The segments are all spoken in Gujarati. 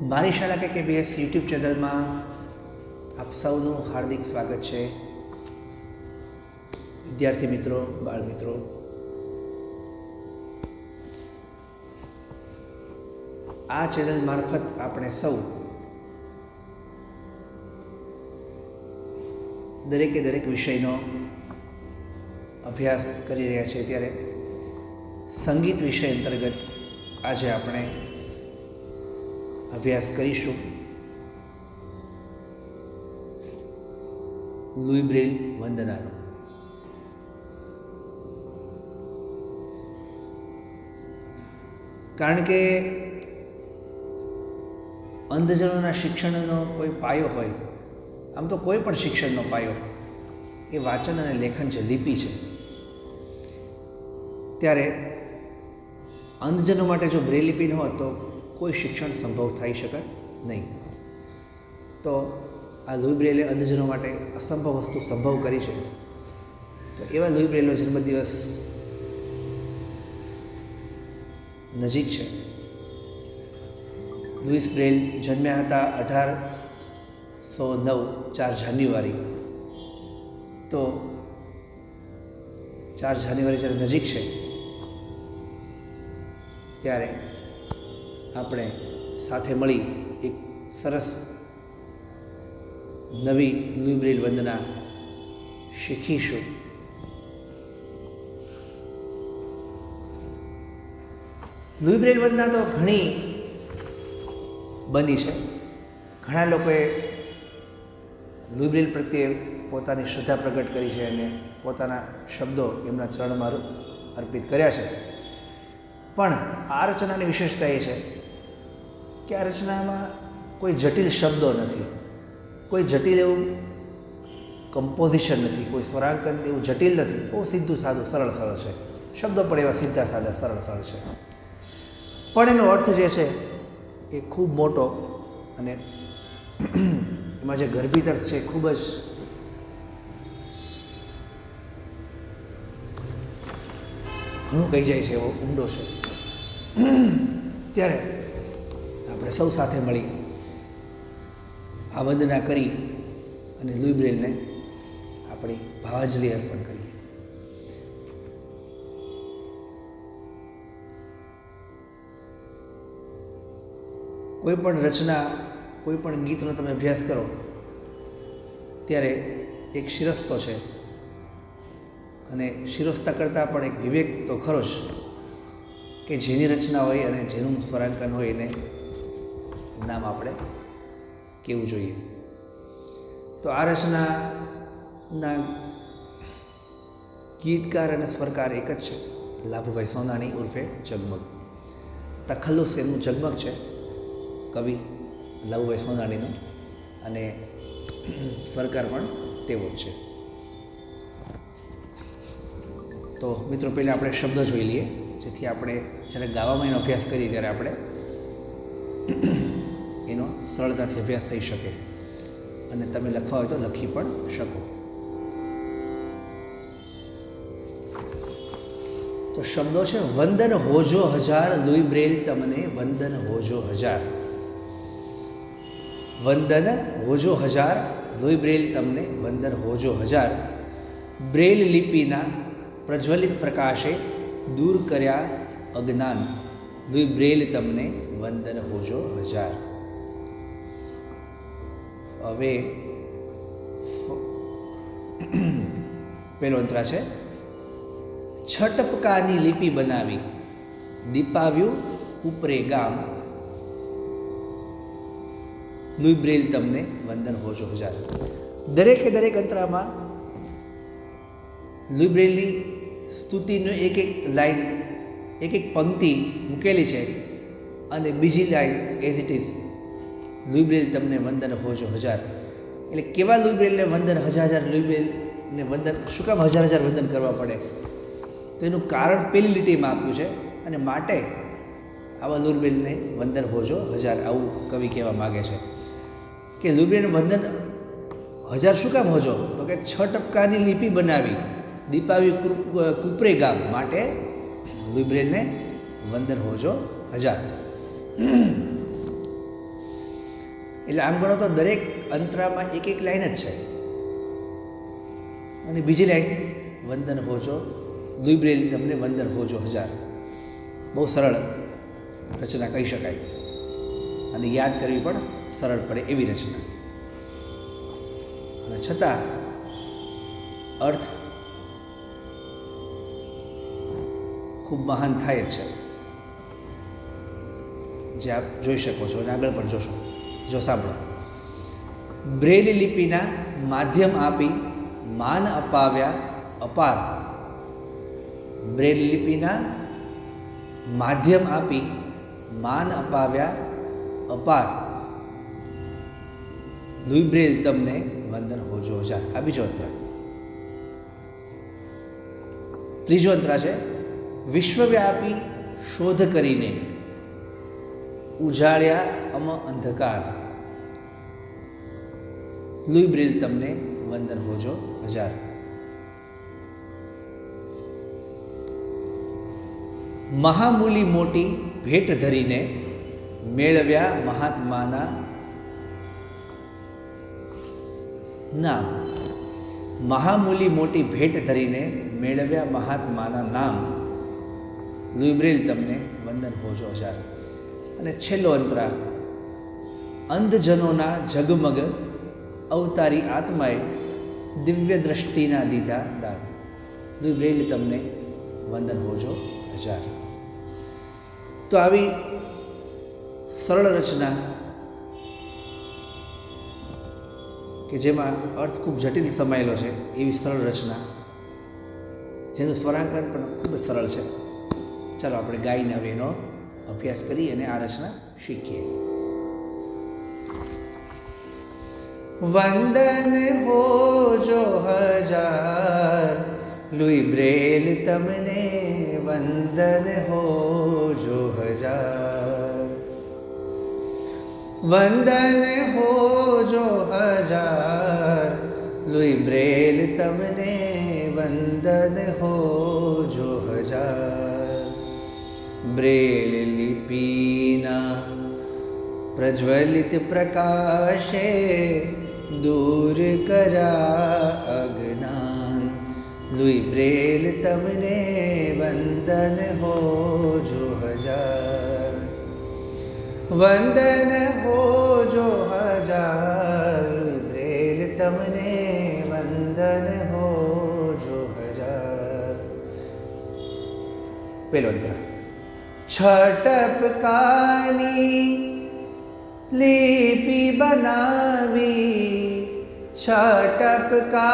મારી શાળા KKBS યુટ્યુબ ચેનલમાં આપ સૌનું હાર્દિક સ્વાગત છે. વિદ્યાર્થી મિત્રો, બાળ મિત્રો, આ ચેનલ મારફત આપણે સૌ દરેકે દરેક વિષયનો અભ્યાસ કરી રહ્યા છીએ. ત્યારે સંગીત વિષય અંતર્ગત આજે આપણે અભ્યાસ કરીશું લુઈ બ્રેલ વંદનાનો. કારણ કે અંધજનોના શિક્ષણનો કોઈ પાયો હોય, આમ તો કોઈ પણ શિક્ષણનો પાયો એ વાંચન અને લેખન છે, લિપિ છે. ત્યારે અંધજનો માટે જો બ્રેલ લિપિ ન હોત તો કોઈ શિક્ષણ સંભવ થઈ શકે નહીં. તો આ લુઈ બ્રેલે અંધજનો માટે અસંભવ વસ્તુ સંભવ કરી છે. તો એવા લુઈ બ્રેલનો જન્મદિવસ નજીક છે. લુઈસ બ્રેલ જન્મ્યા હતા 1809 4 જાન્યુઆરી. તો 4 જાન્યુઆરી જ્યારે નજીક છે ત્યારે આપણે સાથે મળી એક સરસ નવી લુઈ બ્રેલ વંદના શીખીશું. લુઈ બ્રેલ વંદના તો ઘણી બની છે. ઘણા લોકોએ લુઈ બ્રેલ પ્રત્યે પોતાની શ્રદ્ધા પ્રગટ કરી છે અને પોતાના શબ્દો એમના ચરણમાં અર્પિત કર્યા છે. પણ આ રચનાની વિશેષતા એ છે કે આ રચનામાં કોઈ જટિલ શબ્દો નથી, કોઈ જટિલ એવું કમ્પોઝિશન નથી, કોઈ સ્વરાંકન એવું જટિલ નથી. બહુ સીધું સાદું સરળ સરળ છે. શબ્દો પણ એવા સીધા સાદા સરળ સરળ છે. પણ એનો અર્થ જે છે એ ખૂબ મોટો અને એમાં જે ગર્ભિત અર્થ છે ખૂબ જ ઘણું કહી જાય છે, એવો ઊંડો છે. ત્યારે આપણે સૌ સાથે મળી આ વંદના કરી અને લુઈ બ્રેલને આપણી ભાવાંજલિ અર્પણ કરીએ. કોઈ પણ રચના, કોઈ પણ ગીતનો તમે અભ્યાસ કરો ત્યારે એક શિરસ્તો છે અને શિરસ્તા કરતાં પણ એક વિવેક તો ખરો જ કે જેની રચના હોય અને જેનું સ્વરાંકન હોય એને નામ આપણે કહેવું જોઈએ. તો આ રચનાના ગીતકાર અને સ્વરકાર એક જ છે, લાભુભાઈ સોનાણી ઉર્ફે ઝગમગ. તખલ્લુસ એમનું ઝગમગ છે, કવિ લાભુભાઈ સોનાણીનો, અને સ્વરકાર પણ તેવો જ છે. તો મિત્રો, પહેલાં આપણે શબ્દો જોઈ લઈએ, જેથી આપણે જ્યારે ગાવામાં એનો અભ્યાસ કરીએ ત્યારે આપણે એનો સરળતાથી અભ્યાસ થઈ શકે અને તમે લખવા હોય તો લખી પણ શકો. તો શબ્દો છે: વંદન હોજો હજાર લુઈ બ્રેલ તમને વંદન હોજો હજાર. વંદન હોજો હજાર લુઈ બ્રેલ તમને વંદન હોજો હજાર. બ્રેલ લિપિના પ્રજ્વલિત પ્રકાશે દૂર કર્યા અજ્ઞાન. લુઈ બ્રેલ તમને વંદન હોજો હજાર. હવે પેલો અંતરા છે: છ ટપકાની લિપિ બનાવી દીપાવ્યું ઉપરે ગામ. લુઈ બ્રેલ તમને વંદન હોજો હજાર. દરેકે દરેક અંતરામાં લુઈ બ્રેલની સ્તુતિનો એક એક લાઈન, એક એક પંક્તિ મૂકેલી છે અને બીજી line as it is Louis Braille તમને વંદન હોજો હજાર. એટલે કેવા લુઈ બ્રેલને વંદન હજાર લુઈ બ્રેલને વંદન, શું કામ હજાર વંદન કરવા પડે? તો એનું કારણ પેલી લીટીમાં આપ્યું છે અને માટે આવા લુઈ બ્રેલને વંદન હોજો હજાર, આવું કવિ કહેવા માગે છે. કે લુઈ બ્રેલને વંદન હજાર શું કામ હોજો? તો કે 6 ટપકાની લિપિ બનાવી દીપાવી કુપરે ગામ, માટે લુઈ બ્રેલને વંદન હોજો હજાર. એટલે આમ ગણો તો દરેક અંતરામાં એક એક લાઈન જ છે. અને બીજી લાઈન વંદન હોજો લુઈ બ્રેલ તમને વંદન હોજો 1000. બહુ સરળ રચના કહી શકાય અને યાદ કરવી પણ સરળ પડે એવી રચના. અને છતાં અર્થ ખૂબ મહાન થાય જ છે, જે આપ જોઈ શકો છો અને આગળ પણ જોશો. જો સાંભળો. બ્રેલ લિપિના માધ્યમ આપી માન અપાવ્યા અપાર. બ્રેલ લિપિના માધ્યમ આપી માન અપાવ્યા અપાર. લુઈ બ્રેલ તમને વંદન હોજો 1000. આ બીજો અંતરા. ત્રીજો અંતરા છે વિશ્વવ્યાપી શોધ કરીને ઉજાળ્યા અમ અંધકાર. લુઈ બ્રેલ તમને વંદન હોજો 1000. મહામૂલી મોટી ભેટ ધરીને મેળવ્યા મહાત્માના નામ. મહામૂલી મોટી ભેટ ધરીને મેળવ્યા મહાત્માના નામ. લુઈ બ્રેલ તમને વંદન હોજો 1000. અને છેલ્લો અંતરા અંધજનોના જગમગ અવતારી આત્માએ દિવ્ય દ્રષ્ટિના દીધા દાન. લુઈ બ્રેલ તમને વંદન હોજો 1000. તો આવી સરળ રચના કે જેમાં અર્થ ખૂબ જટિલ સમાયેલો છે, એવી સરળ રચના જેનું સ્વરાંકન પણ ખૂબ જ સરળ છે. ચાલો આપણે ગાઈને હવે એનો અભ્યાસ કરી અને આ રચના શીખીએ. વંદન હોજો 1000 લુઈ બ્રેલ તમને વંદન હોજો 1000. વંદન હોજો 1000 લુઈ બ્રેલ તમને વંદન હોજો 1000. બ્રેલ લિપિના પ્રજ્વલિત પ્રકાશે દૂર કર્યા અજ્ઞાન. લુઈ બ્રેલ તમને વંદન હોજો 1000. વંદન હોજો 1000 લુઈ બ્રેલ તમને વંદન હોજો 1000. પેલો અંતરા. છટપકાની લિપિ બનાવી. છટપકાની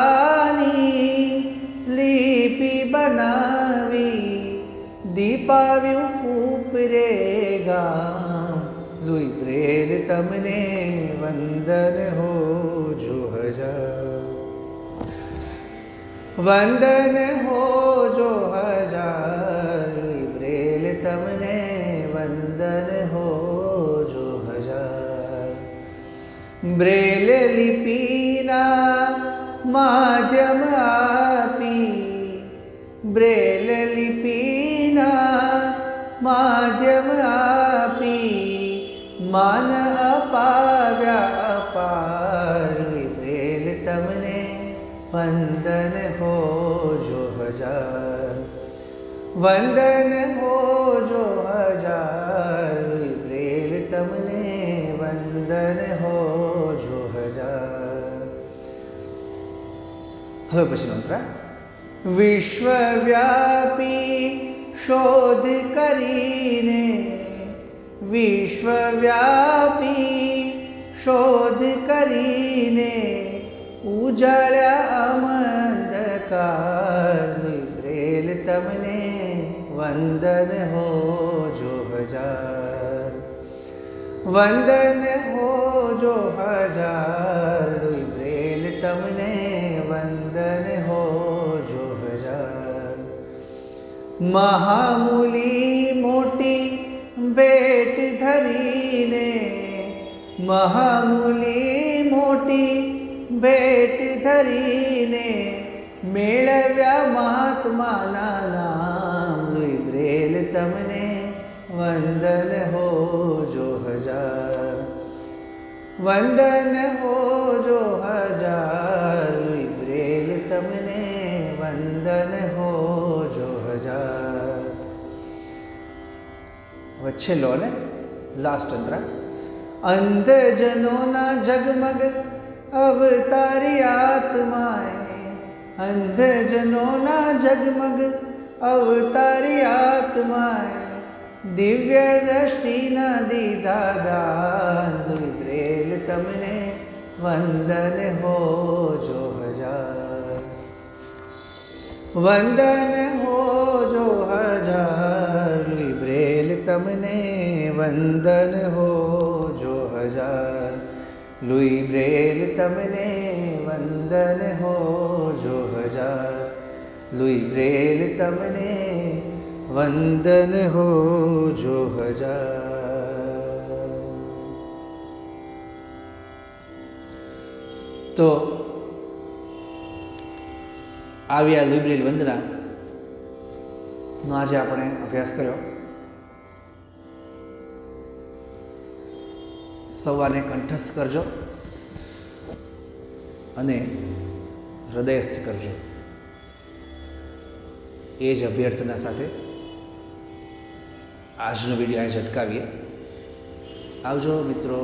લિપિ બનાવી દીપાવ્યું ઉપરે ગામ. લુઈ બ્રેલ તમને વંદન હોજો 1000. વંદન હોજો 1000 લુઈ બ્રેલ તમને વંદન હોજો 1000. બ્રેલ લિપિના માધ્યમ આપી. બ્રેલ લિપિના માધ્યમ આપી માન અપાવ્યા અપાર. લુઈ બ્રેલ તમને વંદન હોજો 1000. વંદન હોજો 1000 લુઈ બ્રેલ તમને વંદન હોજો 1000. હવે પછી મંત્ર. વિશ્વવ્યાપી શોધ કરીને. વિશ્વવ્યાપી શોધ કરીને ઉજાળ્યા અંધકાર. લુઈ બ્રેલ તમને વંદન હોજો 1000. વંદન હોજો 1000 લુઈ બ્રેલ તમને વંદન હોજો 1000. મહામૂલી મોટી ભેટ ધરીને. મહામૂલી મોટી ભેટ ધરીને મેળવ્યા મહાત્માના નામ. લુઈ બ્રેલ તમને વંદન હોજો 1000. વંદન હો જો હજાર બ્રેલ તમને વંદન હો જો હજાર. હવે છેલ્લો ને લાસ્ટ અંતરા. અંધજનોના જગમગ અવતારી આત્માએ, અંધજનોના જગમગ અવતારી આત્માએ દિવ્ય દ્રષ્ટિના દીધા દાન. બ્રેલ તમને વંદન હો જો હજાર. વંદન હો જો હજાર બ્રેલ તમને વંદન હો જો હજાર. લુઈ બ્રેલ તમને વંદન હો જો હજાર. લુઈ બ્રેલ તમને વંદન હો જો હજાર. તો આવી આ લુઈ બ્રેલ વંદનાનો આજે આપણે અભ્યાસ કર્યો. સવારને કંઠસ્થ કરજો અને હૃદયસ્થ કરજો. એ જ અભ્યર્થના સાથે આજનો વિડીયો અહીં જ અટકાવીએ. આવજો મિત્રો.